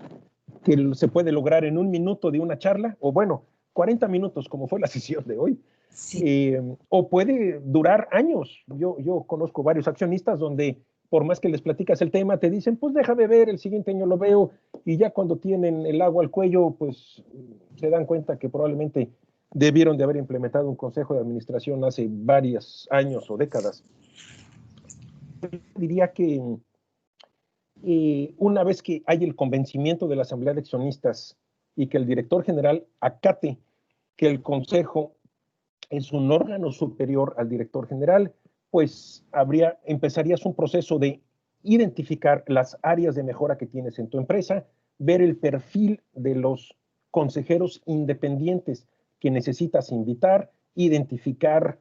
que se puede lograr en 1 minuto de una charla, o bueno, 40 minutos como fue la sesión de hoy. Sí. O puede durar años. Yo conozco varios accionistas donde por más que les platicas el tema, te dicen, pues déjame ver, el siguiente año lo veo, y ya cuando tienen el agua al cuello, pues se dan cuenta que probablemente debieron de haber implementado un consejo de administración hace varios años o décadas. Yo diría que una vez que hay el convencimiento de la asamblea de accionistas y que el director general acate que el consejo es un órgano superior al director general, pues empezarías un proceso de identificar las áreas de mejora que tienes en tu empresa, ver el perfil de los consejeros independientes que necesitas invitar, identificar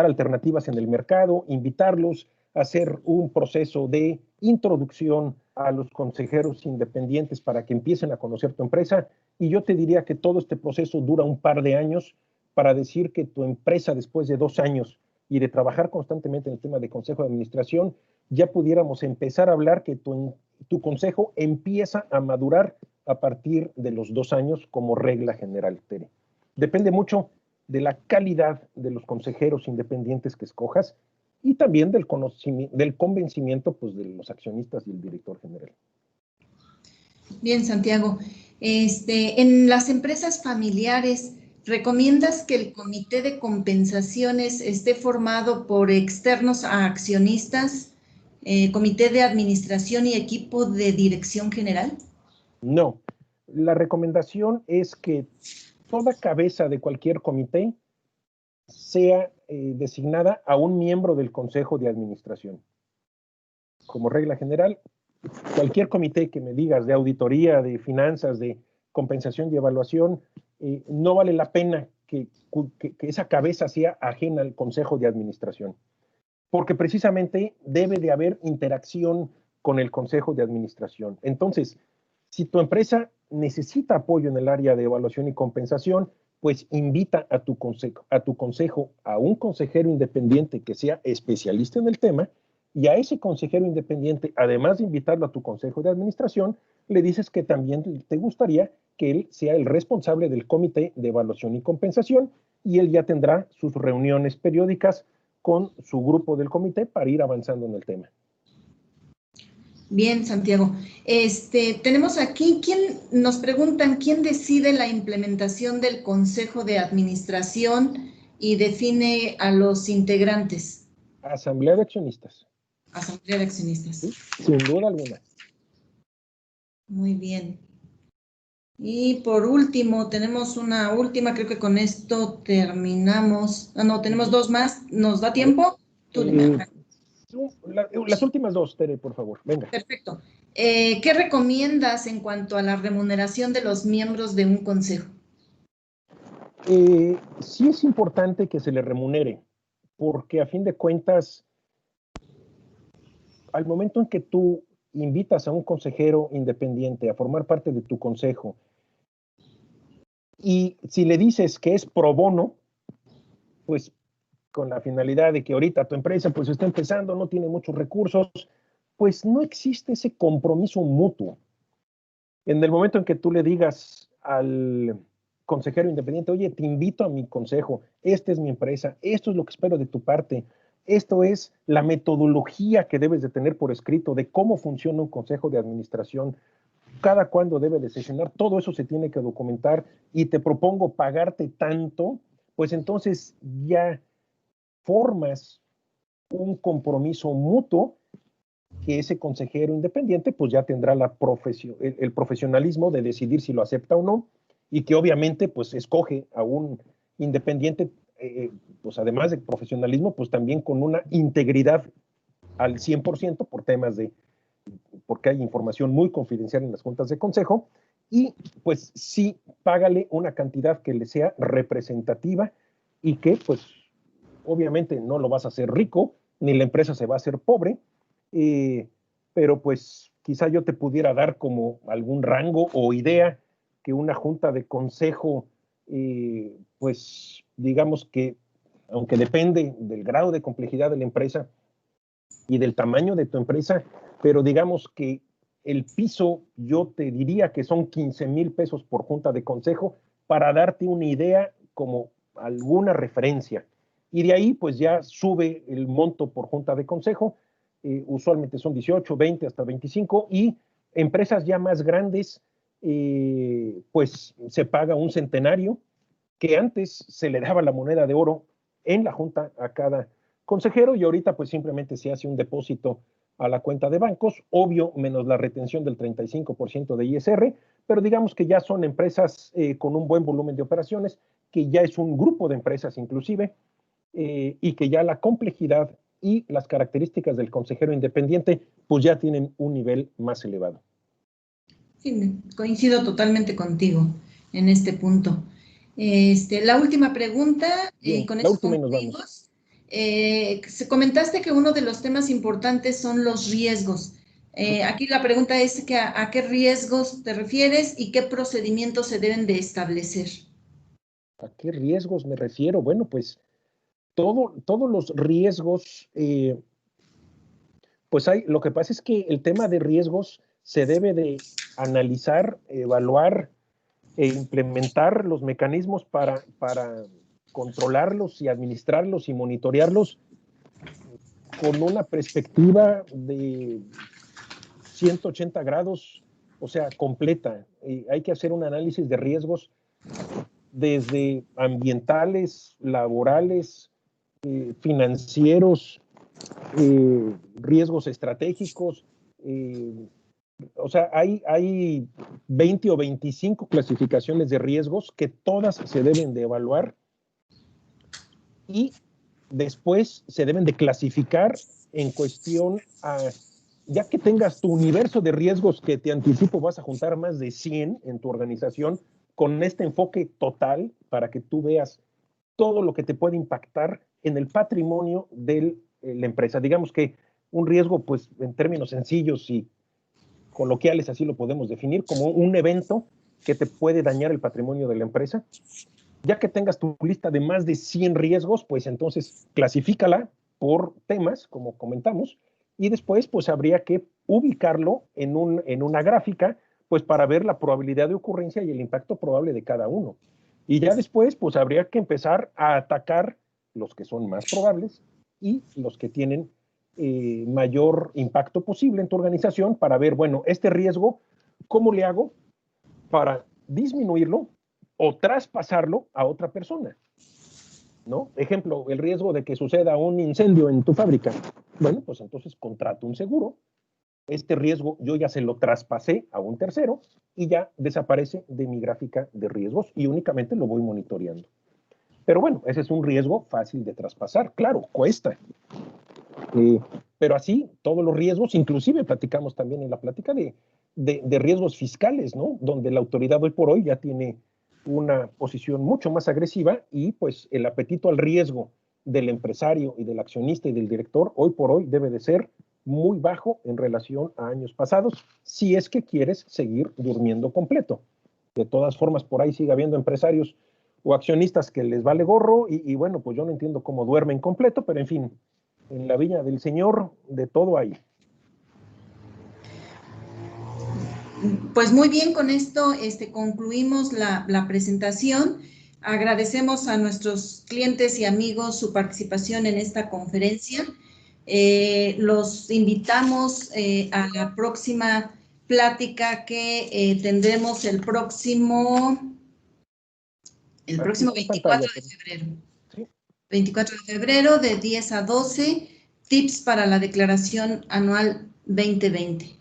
alternativas en el mercado, invitarlos, hacer un proceso de introducción a los consejeros independientes para que empiecen a conocer tu empresa. Y yo te diría que todo este proceso dura un par de años para decir que tu empresa, después de 2 años y de trabajar constantemente en el tema de consejo de administración, ya pudiéramos empezar a hablar que tu consejo empieza a madurar a partir de los 2 años como regla general, Tere. Depende mucho de la calidad de los consejeros independientes que escojas y también del convencimiento pues, de los accionistas y el director general.
Bien, Santiago. En las empresas familiares, ¿recomiendas que el comité de compensaciones esté formado por externos a accionistas, comité de administración y equipo de dirección general?
No. La recomendación es que toda cabeza de cualquier comité sea designada a un miembro del consejo de administración. Como regla general, cualquier comité que me digas de auditoría, de finanzas, de compensación y evaluación, no vale la pena que esa cabeza sea ajena al consejo de administración, porque precisamente debe de haber interacción con el consejo de administración. Entonces, si tu empresa necesita apoyo en el área de evaluación y compensación, pues invita a tu consejo a un consejero independiente que sea especialista en el tema, y a ese consejero independiente, además de invitarlo a tu consejo de administración, le dices que también te gustaría que él sea el responsable del comité de evaluación y compensación, y él ya tendrá sus reuniones periódicas con su grupo del comité para ir avanzando en el tema.
Bien, Santiago. Tenemos aquí, nos preguntan, ¿quién decide la implementación del Consejo de Administración y define a los integrantes?
Asamblea de accionistas.
Asamblea de accionistas.
¿Sí? Sin duda alguna.
Muy bien. Y por último, tenemos una última, creo que con esto terminamos. No, tenemos 2 más. ¿Nos da tiempo?
Las últimas 2, Tere, por favor. Venga.
Perfecto. ¿Qué recomiendas en cuanto a la remuneración de los miembros de un consejo?
Sí es importante que se le remunere, porque a fin de cuentas, al momento en que tú invitas a un consejero independiente a formar parte de tu consejo, y si le dices que es pro bono, pues con la finalidad de que ahorita tu empresa pues está empezando, no tiene muchos recursos, pues no existe ese compromiso mutuo. En el momento en que tú le digas al consejero independiente, oye, te invito a mi consejo, esta es mi empresa, esto es lo que espero de tu parte, Esto es la metodología que debes de tener por escrito de cómo funciona un consejo de administración, cada cuándo debe de sesionar, todo eso se tiene que documentar y te propongo pagarte tanto, pues entonces ya formas un compromiso mutuo que ese consejero independiente pues ya tendrá el profesionalismo de decidir si lo acepta o no y que obviamente pues escoge a un independiente pues además de profesionalismo pues también con una integridad al 100% por temas porque hay información muy confidencial en las juntas de consejo y pues sí págale una cantidad que le sea representativa y que pues obviamente no lo vas a hacer rico ni la empresa se va a hacer pobre, pero pues quizá yo te pudiera dar como algún rango o idea que una junta de consejo, pues digamos que, aunque depende del grado de complejidad de la empresa y del tamaño de tu empresa, pero digamos que el piso yo te diría que son 15,000 pesos por junta de consejo para darte una idea como alguna referencia. Y de ahí pues ya sube el monto por junta de consejo, usualmente son 18, 20, hasta 25, y empresas ya más grandes, pues se paga un centenario, que antes se le daba la moneda de oro en la junta a cada consejero y ahorita pues simplemente se hace un depósito a la cuenta de bancos, obvio menos la retención del 35% de ISR, pero digamos que ya son empresas con un buen volumen de operaciones, que ya es un grupo de empresas inclusive, y que ya la complejidad y las características del consejero independiente pues ya tienen un nivel más elevado.
Sí, coincido totalmente contigo en este punto. La última pregunta,
Bien,
con
la
eso
última y nos
concluimos. Comentaste que uno de los temas importantes son los riesgos. Aquí la pregunta es que a qué riesgos te refieres y qué procedimientos se deben de establecer.
¿A qué riesgos me refiero? Bueno, pues todos los riesgos, pues lo que pasa es que el tema de riesgos se debe de analizar, evaluar e implementar los mecanismos para controlarlos y administrarlos y monitorearlos con una perspectiva de 180 grados, o sea, completa. Hay que hacer un análisis de riesgos desde ambientales, laborales, financieros, riesgos estratégicos. O sea, hay 20 o 25 clasificaciones de riesgos que todas se deben de evaluar y después se deben de clasificar en cuestión a, ya que tengas tu universo de riesgos, que te anticipo vas a juntar más de 100 en tu organización, con este enfoque total para que tú veas todo lo que te puede impactar en el patrimonio de la empresa. Digamos que un riesgo, pues en términos sencillos y coloquiales, así lo podemos definir, como un evento que te puede dañar el patrimonio de la empresa. Ya que tengas tu lista de más de 100 riesgos, pues entonces clasifícala por temas, como comentamos, y después pues habría que ubicarlo en una gráfica, pues para ver la probabilidad de ocurrencia y el impacto probable de cada uno. Y ya después pues habría que empezar a atacar los que son más probables y los que tienen mayor impacto posible en tu organización para ver, bueno, este riesgo, ¿cómo le hago para disminuirlo o traspasarlo a otra persona? ¿No? Ejemplo, el riesgo de que suceda un incendio en tu fábrica. Bueno, pues entonces contrato un seguro. Este riesgo yo ya se lo traspasé a un tercero y ya desaparece de mi gráfica de riesgos y únicamente lo voy monitoreando. Pero bueno, ese es un riesgo fácil de traspasar. Claro, cuesta. Pero así, todos los riesgos, inclusive platicamos también en la plática de riesgos fiscales, ¿no? Donde la autoridad hoy por hoy ya tiene una posición mucho más agresiva y pues el apetito al riesgo del empresario y del accionista y del director hoy por hoy debe de ser muy bajo en relación a años pasados, si es que quieres seguir durmiendo completo. De todas formas, por ahí sigue habiendo empresarios o accionistas que les vale gorro y bueno, pues yo no entiendo cómo duermen completo, pero en fin, en la viña del Señor de todo hay.
Pues muy bien, con esto concluimos la presentación. agradecemos a nuestros clientes y amigos su participación en esta conferencia. Los invitamos a la próxima plática que tendremos el próximo 24 de febrero.
Sí.
24 de febrero de 10 a 12, tips para la declaración anual 2020.